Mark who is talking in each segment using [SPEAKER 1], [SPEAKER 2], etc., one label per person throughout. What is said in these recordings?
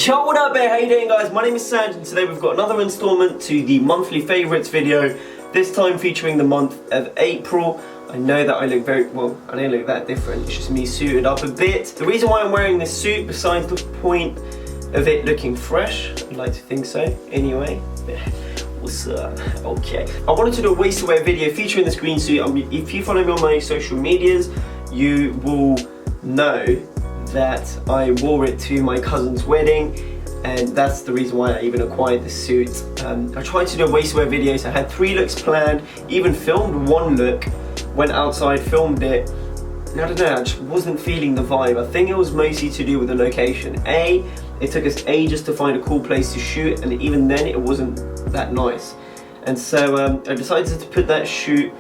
[SPEAKER 1] Yo, what up, how you doing, guys? My name is Sanj, and today we've got another installment to the monthly favourites video, this time featuring the month of April. I know that I look very, well, I don't look that different, it's just me suited up a bit. The reason why I'm wearing this suit, besides the point of it looking fresh, I'd like to think so, anyway. What's up? Okay. I wanted to do a waist to wear video featuring this green suit. If you follow me on my social medias, you will know that I wore it to my cousin's wedding, and that's the reason why I even acquired this suit. I tried to do a waist to wear video, so I had 3 looks planned, even filmed 1 look, went outside, filmed it. I don't know, I just wasn't feeling the vibe. I think it was mostly to do with the location. It took us ages to find a cool place to shoot, and even then it wasn't that nice. And so I decided to put that shoot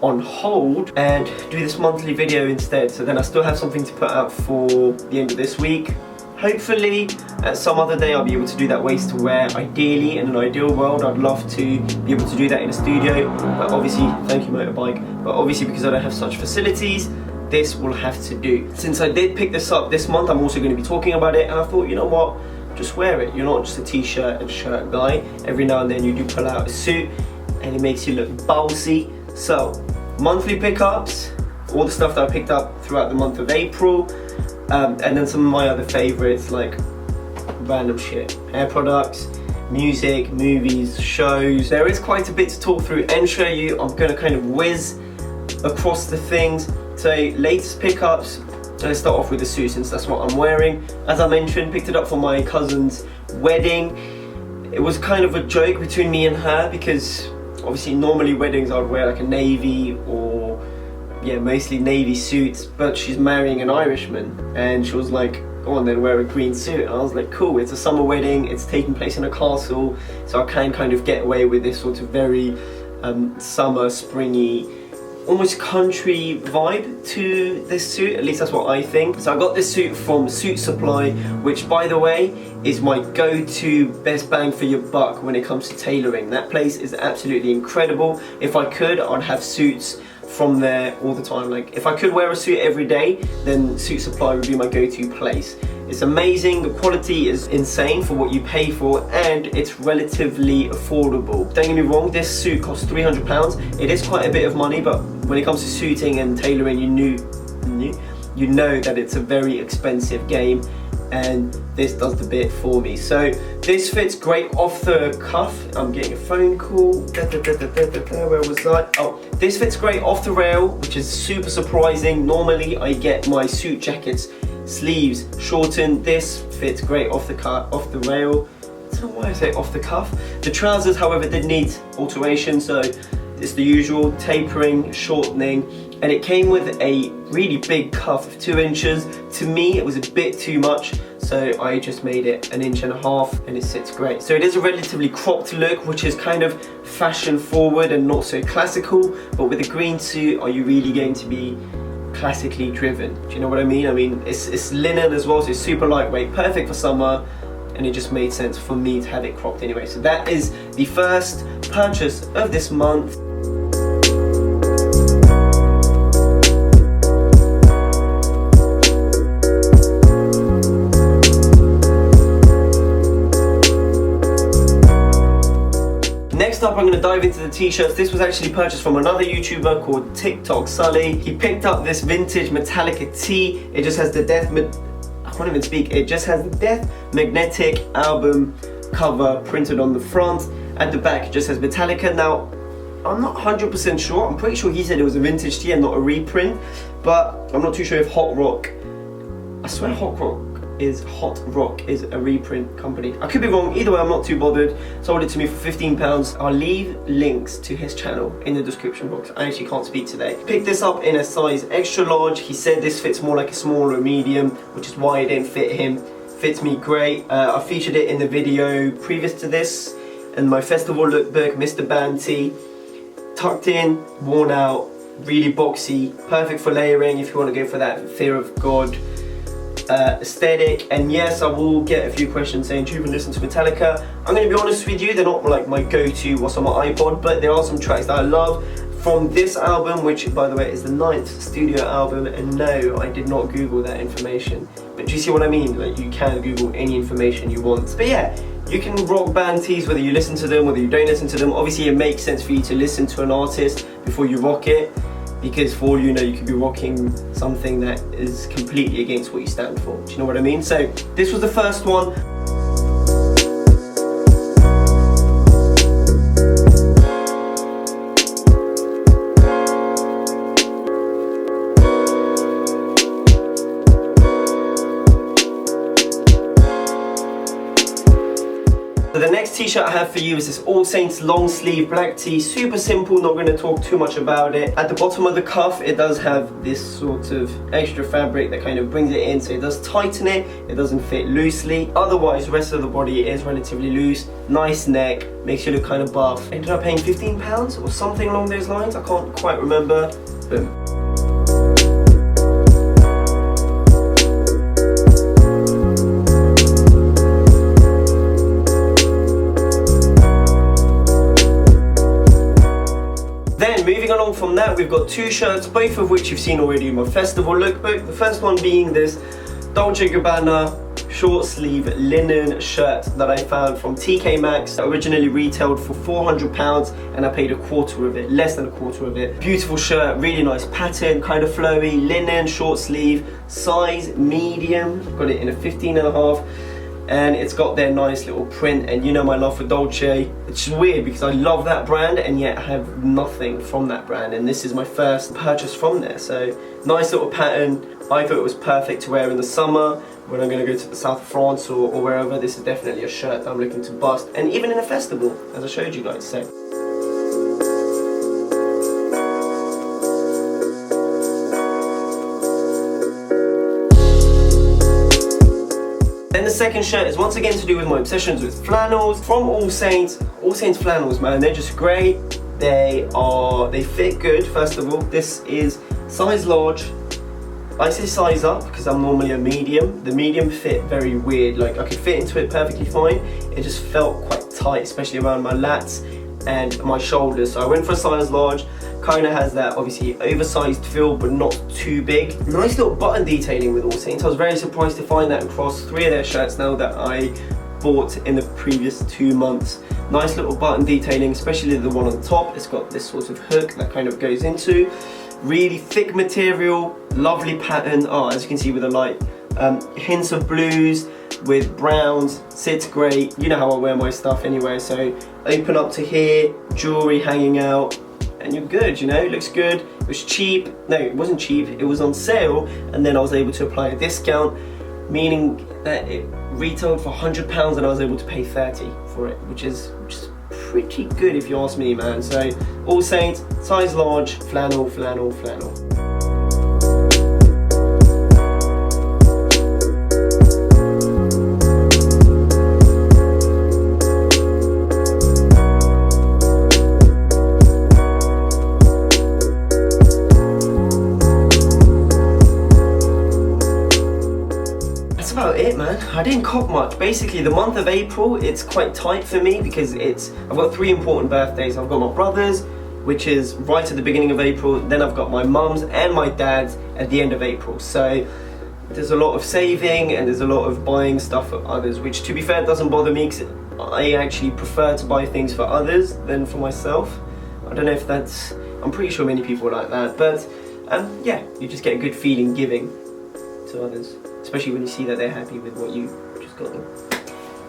[SPEAKER 1] on hold and do this monthly video instead. So then I still have something to put out for the end of this week. Hopefully at some other day I'll be able to do that waist to wear. Ideally, in an ideal world, I'd love to be able to do that in a studio, but obviously, thank you motorbike, but obviously because I don't have such facilities, this will have to do. Since I did pick this up this month, I'm also going to be talking about it, and I thought, you know what, just wear it. You're not just a t-shirt and shirt guy. Every now and then you do pull out a suit and it makes you look bossy. So, monthly pickups, all the stuff that I picked up throughout the month of April, and then some of my other favourites like random shit, hair products, music, movies, shows. There is quite a bit to talk through and show you. I'm going to kind of whiz across the things. So, latest pickups, let's start off with the suit since that's what I'm wearing. As I mentioned, picked it up for my cousin's wedding. It was kind of a joke between me and her because obviously normally weddings I would wear like a navy or mostly navy suits, but she's marrying an Irishman and she was like, go on then, wear a green suit. And I was like, cool, it's a summer wedding, it's taking place in a castle, so I can kind of get away with this sort of very summer, springy, almost country vibe to this suit. At least that's what I think. So I got this suit from Suit Supply, which by the way is my go-to best bang for your buck when it comes to tailoring. That place is absolutely incredible. If I could, I'd have suits from there all the time. Like if I could wear a suit every day, then Suit Supply would be my go-to place. It's amazing, the quality is insane for what you pay for, and it's relatively affordable. Don't get me wrong, this suit costs £300. It is quite a bit of money, but when it comes to suiting and tailoring, you know that it's a very expensive game, and this does the bit for me. So this fits great off the cuff. I'm getting a phone call. Where was I? Oh, this fits great off the rail, which is super surprising. Normally I get my suit jackets sleeves shortened. This fits great off the rail. I don't know why I say off the cuff. The trousers, however, did need alteration, so it's the usual tapering, shortening, and it came with a really big cuff of 2 inches. To me, it was a bit too much, so I just made it 1.5 inches, and it sits great. So it is a relatively cropped look, which is kind of fashion forward and not so classical, but with a green suit, are you really going to be classically driven? Do you know what I mean? I mean, it's linen as well, so it's super lightweight, perfect for summer, and it just made sense for me to have it cropped anyway. So that is the first purchase of this month. Next up, I'm going to dive into the t-shirts. This was actually purchased from another YouTuber called TikTok Sully. He picked up this vintage Metallica tee. It just has the It just has the Death Magnetic album cover printed on the front. At the back, it just says Metallica. Now, I'm not 100% sure. I'm pretty sure he said it was a vintage tee and not a reprint, but I'm not too sure if Hot Rock is a reprint company. I could be wrong, either way I'm not too bothered. Sold it to me for £15. I'll leave links to his channel in the description box. I actually can't speak today. Picked this up in a size extra large. He said this fits more like a small or medium, which is why it didn't fit him. Fits me great. I featured it in the video previous to this, and my festival lookbook, Mr. Band tee. Tucked in, worn out, really boxy, perfect for layering if you want to go for that fear of God aesthetic. And yes, I will get a few questions saying, do you even listen to Metallica? I'm going to be honest with you, they're not like my go-to what's on my iPod, but there are some tracks that I love. from this album, which by the way is the 9th studio album, and no, I did not Google that information. But do you see what I mean? Like, you can Google any information you want. But yeah, you can rock band tees whether you listen to them, whether you don't listen to them. Obviously it makes sense for you to listen to an artist before you rock it, because for all you know, you could be rocking something that is completely against what you stand for. Do you know what I mean? So this was the first one. So the next t-shirt I have for you is this All Saints long sleeve black tee, super simple, not going to talk too much about it. At the bottom of the cuff it does have this sort of extra fabric that kind of brings it in, so it does tighten it, it doesn't fit loosely. Otherwise the rest of the body is relatively loose, nice neck, makes you look kind of buff. Ended up paying £15 or something along those lines, I can't quite remember. Boom. Moving along from that, we've got two shirts, both of which you've seen already in my festival lookbook. The first one being this Dolce & Gabbana short sleeve linen shirt that I found from TK Maxx. Originally retailed for £400 and I paid a quarter of it, less than a quarter of it. Beautiful shirt, really nice pattern, kind of flowy, linen, short sleeve, size medium. I've got it in a 15.5. And it's got their nice little print, and you know my love for Dolce. It's just weird because I love that brand and yet I have nothing from that brand, and this is my first purchase from there. So nice little pattern. I thought it was perfect to wear in the summer when I'm going to go to the south of France or wherever. This is definitely a shirt that I'm looking to bust, and even in a festival, as I showed you guys. So then the second shirt is once again to do with my obsessions with flannels from All Saints. All Saints flannels, man, they're just great. They fit good. First of all, this is size large. I say size up because I'm normally a medium. The medium fit very weird. Like, I could fit into it perfectly fine. It just felt quite tight, especially around my lats and my shoulders. So I went for a size large. Kind of has that obviously oversized feel, but not too big. Nice little button detailing with All Saints. I was very surprised to find that across 3 of their shirts now that I bought in the previous 2 months. Nice little button detailing, especially the one on top. It's got this sort of hook that kind of goes into. Really thick material, lovely pattern. Oh, as you can see with the light, hints of blues with browns, sits great. You know how I wear my stuff anyway, so open up to here, jewelry hanging out, and you're good, you know, it looks good. It was cheap. No, it wasn't cheap, it was on sale, and then I was able to apply a discount, meaning that it retailed for £100 and I was able to pay 30 for it, which is pretty good if you ask me, man. So All Saints, size large, flannel, flannel, flannel. About it, man. I didn't cop much. Basically the month of April, it's quite tight for me because I've got 3 important birthdays. I've got my brother's, which is right at the beginning of April, then I've got my mum's and my dad's at the end of April. So there's a lot of saving and there's a lot of buying stuff for others, which to be fair doesn't bother me because I actually prefer to buy things for others than for myself. I don't know if I'm pretty sure many people are like that, but yeah, you just get a good feeling giving to others. Especially when you see that they're happy with what you just got them.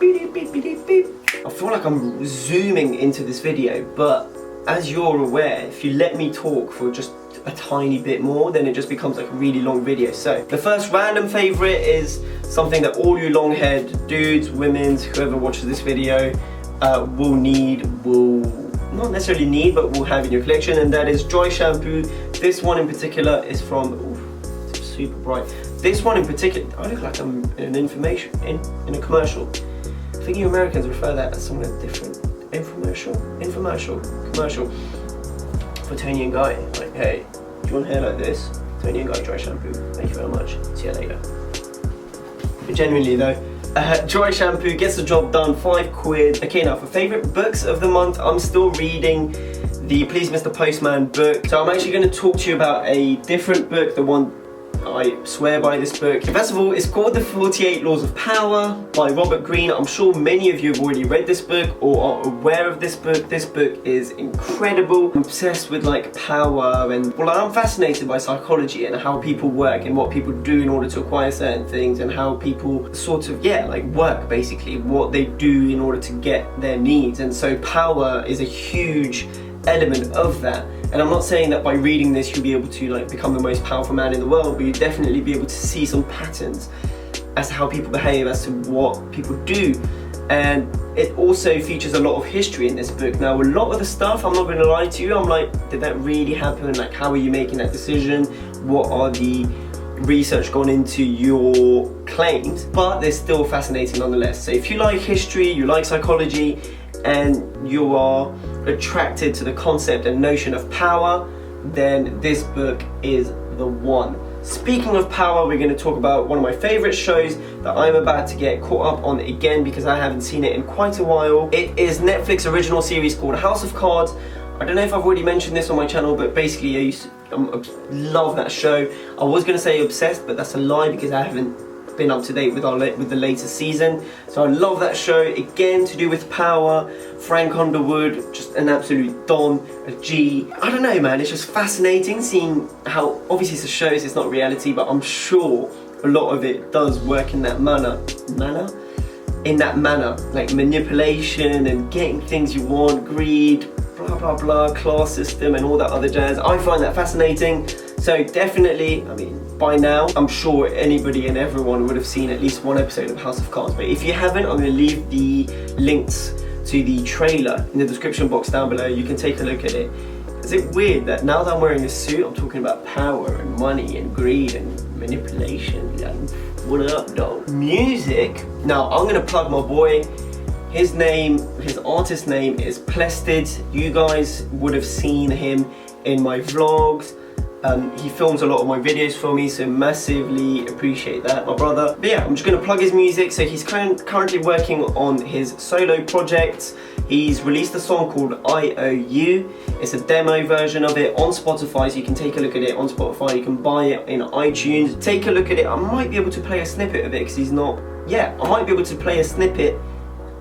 [SPEAKER 1] Beep, beep, beep, beep, beep. I feel like I'm zooming into this video, but as you're aware, if you let me talk for just a tiny bit more, then it just becomes like a really long video. So the first random favourite is something that all you long-haired dudes, women, whoever watches this video will not necessarily need, but will have in your collection, and that is Joy shampoo. This one in particular is from, it's super bright. This one in particular, I look like I'm in an in a commercial. I think you Americans refer that as something different. Infomercial? Commercial. For Tony and Guy. Like, hey, do you want hair like this? Tony and Guy Dry Shampoo. Thank you very much. See you later. But genuinely though, Joy shampoo gets the job done, £5. Okay, now for favourite books of the month, I'm still reading the Please Mr. Postman book. So I'm actually going to talk to you about a different book, the one I swear by this book. First of all, it's called The 48 Laws of Power by Robert Greene. I'm sure many of you have already read this book or are aware of this book. This book is incredible. I'm obsessed with like power, and well, I'm fascinated by psychology and how people work and what people do in order to acquire certain things, and how people sort of, yeah, like work basically, what they do in order to get their needs. And so power is a huge element of that. And I'm not saying that by reading this you'll be able to like become the most powerful man in the world, but you'll definitely be able to see some patterns as to how people behave, as to what people do. And it also features a lot of history in this book. Now, a lot of the stuff, I'm not going to lie to you, I'm like, did that really happen? Like, how are you making that decision? What are the research gone into your claims? But they're still fascinating nonetheless. So if you like history, you like psychology, and you are attracted to the concept and notion of power, then this book is the one. Speaking of power, we're going to talk about one of my favorite shows that I'm about to get caught up on again because I haven't seen it in quite a while. It is Netflix original series called House of Cards. I don't know if I've already mentioned this on my channel, but basically I love that show. I was going to say obsessed, but that's a lie because I haven't been up to date with the latest season. So I love that show. Again, to do with power. Frank Underwood, just an absolute don, a G. I don't know, man, it's just fascinating seeing how, obviously it's a show, so it's not reality, but I'm sure a lot of it does work in that manner, like manipulation and getting things you want, greed, blah blah blah, class system and all that other jazz. I find that fascinating. So definitely, I mean, by now, I'm sure anybody and everyone would have seen at least one episode of House of Cards. But if you haven't, I'm going to leave the links to the trailer in the description box down below. You can take a look at it. Is it weird that now that I'm wearing a suit, I'm talking about power and money and greed and manipulation? Like, what up, dog? Music. Now, I'm going to plug my boy. His artist name is Plested. You guys would have seen him in my vlogs. He films a lot of my videos for me, so massively appreciate that, my brother. But yeah, I'm just going to plug his music. So he's currently working on his solo project. He's released a song called IOU. It's a demo version of it on Spotify, so you can take a look at it on Spotify. You can buy it in iTunes. Take a look at it. I might be able to play a snippet of it because he's not... Yeah, I might be able to play a snippet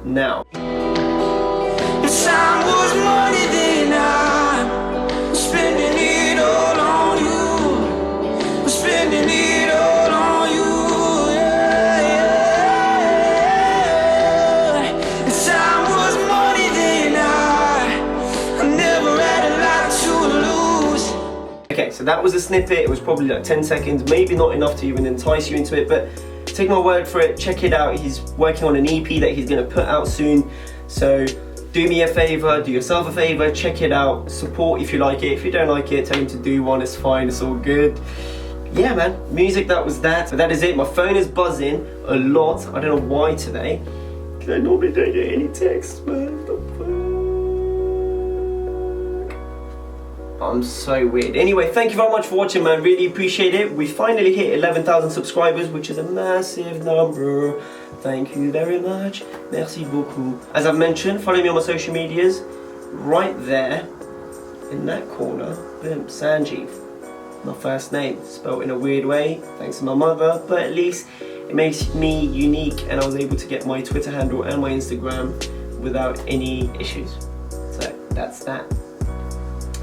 [SPEAKER 1] now.
[SPEAKER 2] Time was money, then I'm spending it all on you. I'm spending it all on you. Yeah, yeah. Time was money, then I never had a lot to lose.
[SPEAKER 1] Okay, so that was a snippet. It was probably like 10 seconds, maybe not enough to even entice you into it, but take my word for it, check it out. He's working on an EP that he's going to put out soon, so do me a favour, do yourself a favour, check it out, support if you like it. If you don't like it, tell him to do one, it's fine, it's all good. Yeah, man, music, that was that. But that is it. My phone is buzzing a lot. I don't know why today, because I normally don't get any texts, man. What the fuck? I'm so weird. Anyway, thank you very much for watching, man. Really appreciate it. We finally hit 11,000 subscribers, which is a massive number. Thank you very much. Merci beaucoup. As I've mentioned, follow me on my social medias. Right there, in that corner, boom, Sangiev. My first name, spelled in a weird way, thanks to my mother, but at least it makes me unique, and I was able to get my Twitter handle and my Instagram without any issues. So that's that.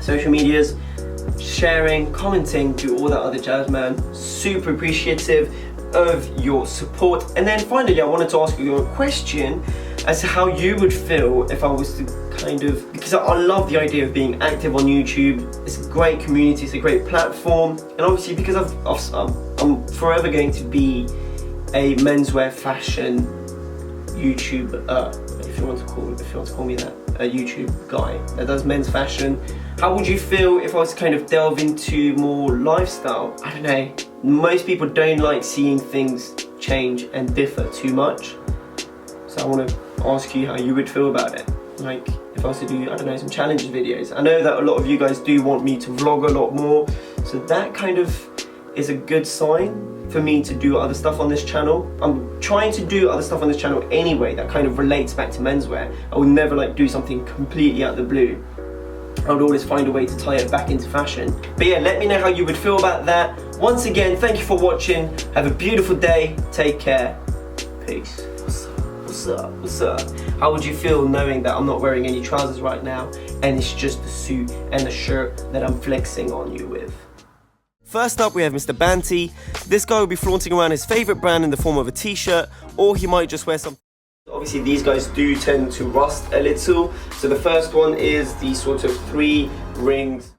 [SPEAKER 1] Social medias, sharing, commenting, do all that other jazz, man. Super appreciative of your support. And then finally, I wanted to ask you a question as to how you would feel if I was to kind of, because I love the idea of being active on YouTube. It's a great community, it's a great platform, and obviously because I'm forever going to be a menswear fashion YouTuber, if you want to call me that, a YouTube guy that does men's fashion. How would you feel if I was to kind of delve into more lifestyle? I don't know. Most people don't like seeing things change and differ too much. So I want to ask you how you would feel about it. Like, if I was to do, I don't know, some challenge videos. I know that a lot of you guys do want me to vlog a lot more. So that kind of is a good sign for me to do other stuff on this channel. I'm trying to do other stuff on this channel anyway that kind of relates back to menswear. I would never like do something completely out of the blue. I would always find a way to tie it back into fashion. But yeah, let me know how you would feel about that. Once again, thank you for watching. Have a beautiful day. Take care. Peace. What's up? What's up? What's up? How would you feel knowing that I'm not wearing any trousers right now and it's just the suit and the shirt that I'm flexing on you with? First up, we have Mr. Banty. This guy will be flaunting around his favourite brand in the form of a t-shirt, or he might just wear something. Obviously, these guys do tend to rust a little. So the first one is the sort of 3 rings.